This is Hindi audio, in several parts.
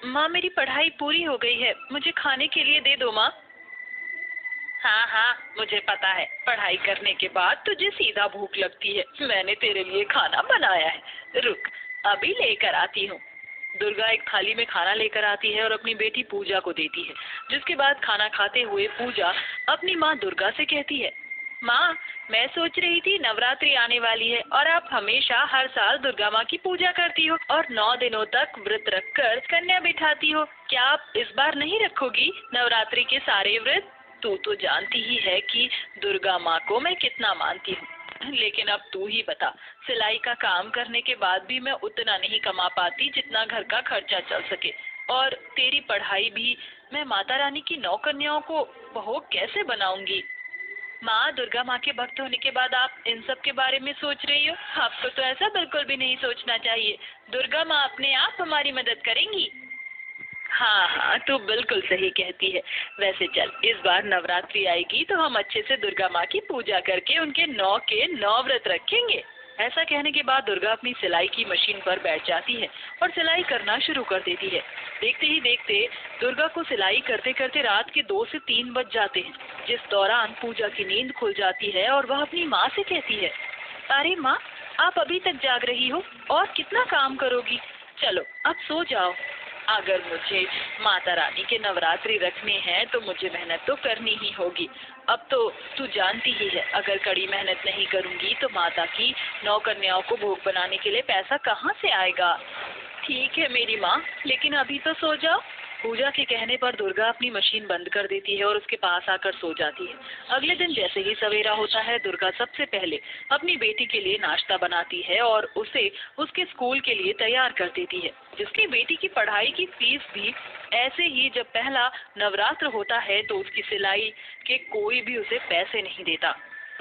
माँ मेरी पढ़ाई पूरी हो गई है, मुझे खाने के लिए दे दो माँ। हाँ हाँ, मुझे पता है, पढ़ाई करने के बाद तुझे सीधा भूख लगती है। मैंने तेरे लिए खाना बनाया है, रुक अभी लेकर आती हूँ। दुर्गा एक थाली में खाना लेकर आती है और अपनी बेटी पूजा को देती है। जिसके बाद खाना खाते हुए पूजा अपनी माँ दुर्गा से कहती है, माँ मैं सोच रही थी नवरात्रि आने वाली है और आप हमेशा हर साल दुर्गा माँ की पूजा करती हो और 9 दिनों तक व्रत रखकर कन्या बिठाती हो। क्या आप इस बार नहीं रखोगी नवरात्रि के सारे व्रत? तू तो जानती ही है कि दुर्गा माँ को मैं कितना मानती हूँ, लेकिन अब तू ही बता, सिलाई का काम करने के बाद भी मैं उतना नहीं कमा पाती जितना घर का खर्चा चल सके, और तेरी पढ़ाई भी मैं माता रानी की 9 कन्याओं को बहू कैसे बनाऊंगी? माँ, दुर्गा माँ के भक्त होने के बाद आप इन सब के बारे में सोच रही हो? आपको तो ऐसा बिल्कुल भी नहीं सोचना चाहिए। दुर्गा माँ अपने आप हमारी मदद करेंगी। हाँ हाँ, तू बिल्कुल सही कहती है। वैसे चल, इस बार नवरात्रि आएगी तो हम अच्छे से दुर्गा माँ की पूजा करके उनके 9 के 9 व्रत रखेंगे। ऐसा कहने के बाद दुर्गा अपनी सिलाई की मशीन पर बैठ जाती है और सिलाई करना शुरू कर देती है। देखते ही देखते दुर्गा को सिलाई करते करते रात के 2 से 3 बज जाते हैं, जिस दौरान पूजा की नींद खुल जाती है और वह अपनी माँ से कहती है, अरे माँ, आप अभी तक जाग रही हो और कितना काम करोगी? चलो अब सो जाओ। अगर मुझे माता रानी के नवरात्रि रखने हैं तो मुझे मेहनत तो करनी ही होगी। अब तो तू जानती ही है, अगर कड़ी मेहनत नहीं करूंगी तो माता की 9 कन्याओं को भोग बनाने के लिए पैसा कहाँ से आएगा? ठीक है मेरी माँ, लेकिन अभी तो सो जाओ। पूजा के कहने पर दुर्गा अपनी मशीन बंद कर देती है और उसके पास आकर सो जाती है। अगले दिन जैसे ही सवेरा होता है, दुर्गा सबसे पहले अपनी बेटी के लिए नाश्ता बनाती है और उसे उसके स्कूल के लिए तैयार कर देती है। जिसकी बेटी की पढ़ाई की फीस भी ऐसे ही जब पहला नवरात्र होता है तो उसकी सिलाई के कोई भी उसे पैसे नहीं देता।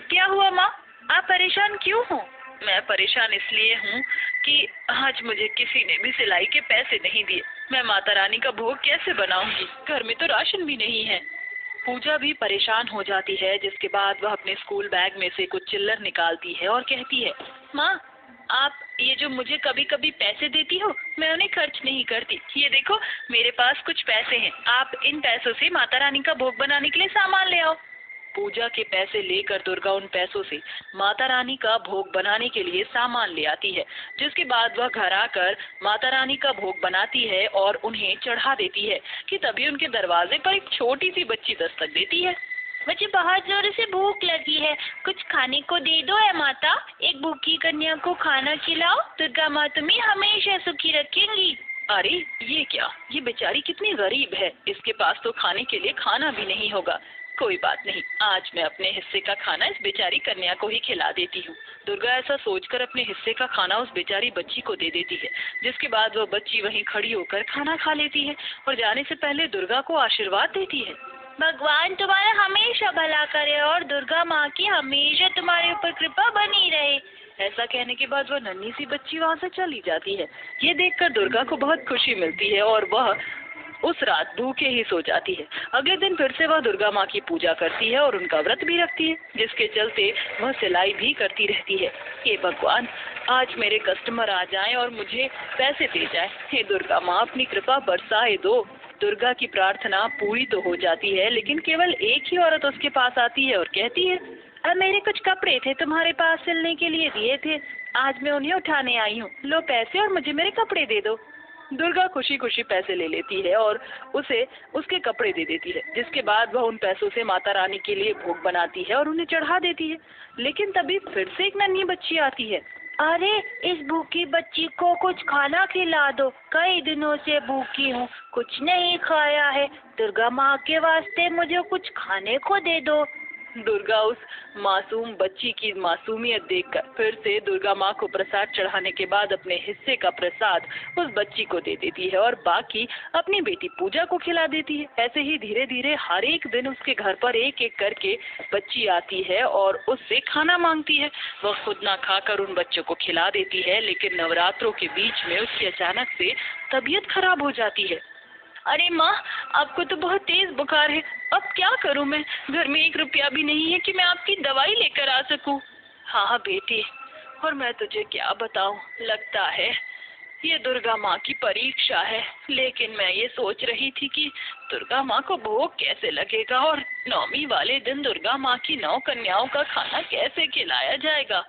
क्या हुआ माँ, आप परेशान क्यों हो? मैं परेशान इसलिए हूँ कि आज मुझे किसी ने भी सिलाई के पैसे नहीं दिए। मैं माता रानी का भोग कैसे बनाऊंगी? घर में तो राशन भी नहीं है। पूजा भी परेशान हो जाती है, जिसके बाद वह अपने स्कूल बैग में से कुछ चिल्लर निकालती है और कहती है, माँ आप ये जो मुझे कभी कभी पैसे देती हो, मैं उन्हें खर्च नहीं करती। ये देखो, मेरे पास कुछ पैसे हैं, आप इन पैसों से माता रानी का भोग बनाने के लिए सामान ले आओ। पूजा के पैसे लेकर दुर्गा उन पैसों से माता रानी का भोग बनाने के लिए सामान ले आती है। जिसके बाद वह घर आकर माता रानी का भोग बनाती है और उन्हें चढ़ा देती है कि तभी उनके दरवाजे पर एक छोटी सी बच्ची दस्तक देती है। मुझे बहुत जोर से भूख लगी है, कुछ खाने को दे दो है माता। एक भूखी कन्या को खाना खिलाओ, दुर्गा माँ तुम्हें हमेशा सुखी रखेंगी। अरे ये क्या, ये बेचारी कितनी गरीब है, इसके पास तो खाने के लिए खाना भी नहीं होगा। कोई बात नहीं, आज मैं अपने हिस्से का खाना इस बेचारी कन्या को ही खिला देती हूँ। दुर्गा ऐसा सोचकर अपने हिस्से का खाना उस बेचारी बच्ची को दे देती है। जिसके बाद वह बच्ची वहीं खड़ी होकर खाना खा लेती है और जाने से पहले दुर्गा को आशीर्वाद देती है। भगवान तुम्हारा हमेशा भला करे और दुर्गा माँ की हमेशा तुम्हारे ऊपर कृपा बनी रहे। ऐसा कहने के बाद वह नन्ही सी बच्ची वहाँ से चली जाती है। ये देखकर दुर्गा को बहुत खुशी मिलती है और वह उस रात भूखे ही सो जाती है। अगले दिन फिर से वह दुर्गा माँ की पूजा करती है और उनका व्रत भी रखती है, जिसके चलते वह सिलाई भी करती रहती है। हे भगवान, आज मेरे कस्टमर आ जाएं और मुझे पैसे दे जाएं। हे दुर्गा माँ, अपनी कृपा बरसाए दो। दुर्गा की प्रार्थना पूरी तो हो जाती है, लेकिन केवल एक ही औरत उसके पास आती है और कहती है, अब मेरे कुछ कपड़े थे तुम्हारे पास सिलने के लिए दिए थे, आज मैं उन्हें उठाने आई हूँ, लो पैसे और मुझे मेरे कपड़े दे दो। दुर्गा खुशी खुशी पैसे ले लेती है और उसे उसके कपड़े दे देती है। जिसके बाद वह उन पैसों से माता रानी के लिए भोग बनाती है और उन्हें चढ़ा देती है। लेकिन तभी फिर से एक नन्ही बच्ची आती है। अरे इस भूखी बच्ची को कुछ खाना खिला दो, कई दिनों से भूखी हूँ, कुछ नहीं खाया है। दुर्गा माँ के वास्ते मुझे कुछ खाने को दे दो। दुर्गा उस मासूम बच्ची की मासूमियत देखकर फिर से दुर्गा माँ को प्रसाद चढ़ाने के बाद अपने हिस्से का प्रसाद उस बच्ची को दे देती है और बाकी अपनी बेटी पूजा को खिला देती है। ऐसे ही धीरे धीरे हर एक दिन उसके घर पर एक एक करके बच्ची आती है और उससे खाना मांगती है। वह खुद ना खाकर उन बच्चों को खिला देती है, लेकिन नवरात्रों के बीच में उसकी अचानक से तबीयत खराब हो जाती है। अरे माँ, आपको तो बहुत तेज बुखार है, अब क्या करूँ मैं? घर में 1 रुपया भी नहीं है कि मैं आपकी दवाई लेकर आ सकूँ। हाँ बेटी, और मैं तुझे क्या बताऊँ, लगता है ये दुर्गा माँ की परीक्षा है, लेकिन मैं ये सोच रही थी कि दुर्गा माँ को भोग कैसे लगेगा और नौमी वाले दिन दुर्गा माँ की 9 कन्याओं का खाना कैसे खिलाया जाएगा।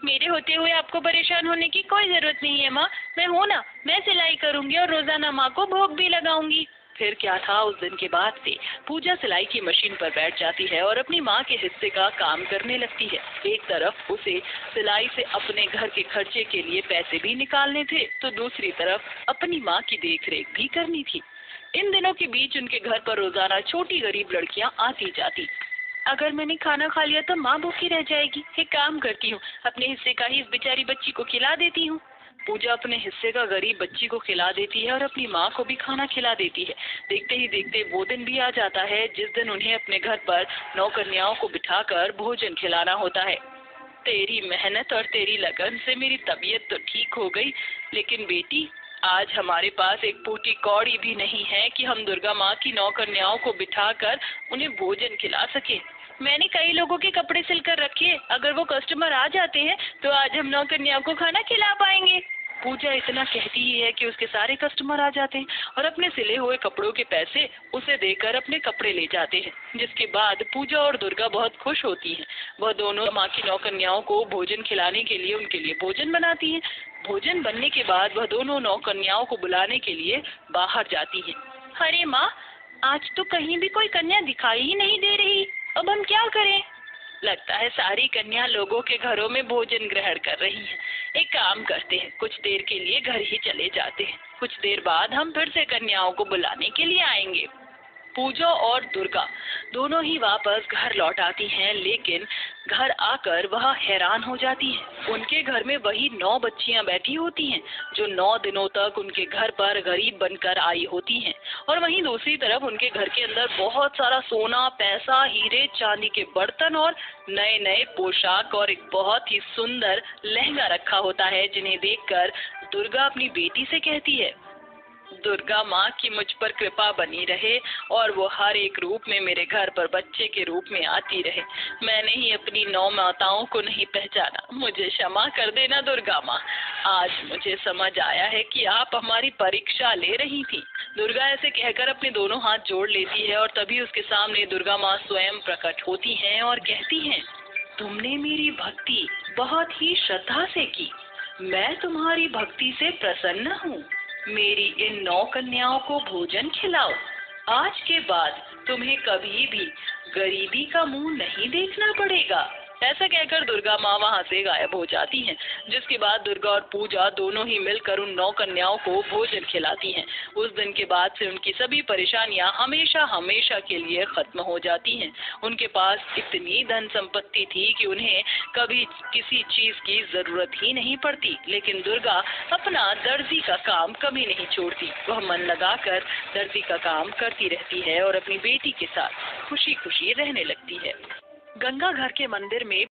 मेरे होते हुए आपको परेशान होने की कोई जरूरत नहीं है माँ, मैं हूँ ना, मैं सिलाई करूँगी और रोजाना माँ को भोग भी लगाऊंगी। फिर क्या था, उस दिन के बाद से पूजा सिलाई की मशीन पर बैठ जाती है और अपनी माँ के हिस्से का काम करने लगती है। एक तरफ उसे सिलाई से अपने घर के खर्चे के लिए पैसे भी निकालने थे, तो दूसरी तरफ अपनी माँ की देखरेख भी करनी थी। इन दिनों के बीच उनके घर पर रोजाना छोटी गरीब लड़कियां आती जाती। अगर मैंने खाना खा लिया तो माँ भूखी रह जाएगी। एक काम करती हूँ, अपने हिस्से का ही इस बेचारी बच्ची को खिला देती हूँ। पूजा अपने हिस्से का गरीब बच्ची को खिला देती है और अपनी माँ को भी खाना खिला देती है। देखते ही देखते वो दिन भी आ जाता है जिस दिन उन्हें अपने घर पर 9 कन्याओं को बिठाकर भोजन खिलाना होता है। तेरी मेहनत और तेरी लगन से मेरी तबीयत तो ठीक हो गई, लेकिन बेटी, आज हमारे पास एक फूटी कौड़ी भी नहीं है कि हम दुर्गा माँ की 9 कन्याओं को बिठाकर उन्हें भोजन खिला सके। मैंने कई लोगों के कपड़े सिलकर रखे, अगर वो कस्टमर आ जाते हैं तो आज हम 9 कन्याओं को खाना खिला पाएंगे। पूजा इतना कहती ही है कि उसके सारे कस्टमर आ जाते हैं और अपने सिले हुए कपड़ों के पैसे उसे देकर अपने कपड़े ले जाते हैं, जिसके बाद पूजा और दुर्गा बहुत खुश होती हैं। वह दोनों माँ की 9 कन्याओं को भोजन खिलाने के लिए उनके लिए भोजन बनाती हैं। भोजन बनने के बाद वह दोनों 9 कन्याओं को बुलाने के लिए बाहर जाती हैं। अरे माँ, आज तो कहीं भी कोई कन्या दिखाई ही नहीं दे रही, अब हम क्या करें? लगता है सारी कन्या लोगों के घरों में भोजन ग्रहण कर रही हैं। एक काम करते हैं, कुछ देर के लिए घर ही चले जाते हैं। कुछ देर बाद हम फिर से कन्याओं को बुलाने के लिए आएंगे। पूजा और दुर्गा दोनों ही वापस घर लौट आती हैं, लेकिन घर आकर वह हैरान हो जाती हैं। उनके घर में वही 9 बच्चियां बैठी होती हैं जो 9 दिनों तक उनके घर पर गरीब बनकर आई होती हैं, और वहीं दूसरी तरफ उनके घर के अंदर बहुत सारा सोना, पैसा, हीरे, चांदी के बर्तन और नए नए पोशाक और एक बहुत ही सुंदर लहंगा रखा होता है, जिन्हें देखकर दुर्गा अपनी बेटी से कहती है, दुर्गा माँ की मुझ पर कृपा बनी रहे और वो हर एक रूप में मेरे घर पर बच्चे के रूप में आती रहे। मैंने ही अपनी 9 माताओं को नहीं पहचाना, मुझे क्षमा कर देना दुर्गा माँ। आज मुझे समझ आया है कि आप हमारी परीक्षा ले रही थी। दुर्गा ऐसे कहकर अपने दोनों हाथ जोड़ लेती है और तभी उसके सामने दुर्गा माँ स्वयं प्रकट होती हैं और कहती हैं, तुमने मेरी भक्ति बहुत ही श्रद्धा से की, मैं तुम्हारी भक्ति से प्रसन्न हूँ। मेरी इन 9 कन्याओं को भोजन खिलाओ। आज के बाद तुम्हें कभी भी गरीबी का मुंह नहीं देखना पड़ेगा। ऐसा कहकर दुर्गा माँ वहाँ से गायब हो जाती हैं, जिसके बाद दुर्गा और पूजा दोनों ही मिलकर उन 9 कन्याओं को भोजन खिलाती हैं। उस दिन के बाद से उनकी सभी परेशानियाँ हमेशा हमेशा के लिए खत्म हो जाती हैं। उनके पास इतनी धन संपत्ति थी कि उन्हें कभी किसी चीज की जरूरत ही नहीं पड़ती, लेकिन दुर्गा अपना दर्जी का काम कभी नहीं छोड़ती। वह मन लगाकर दर्जी का काम करती रहती है और अपनी बेटी के साथ खुशी खुशी रहने लगती है। गंगा घर के मंदिर में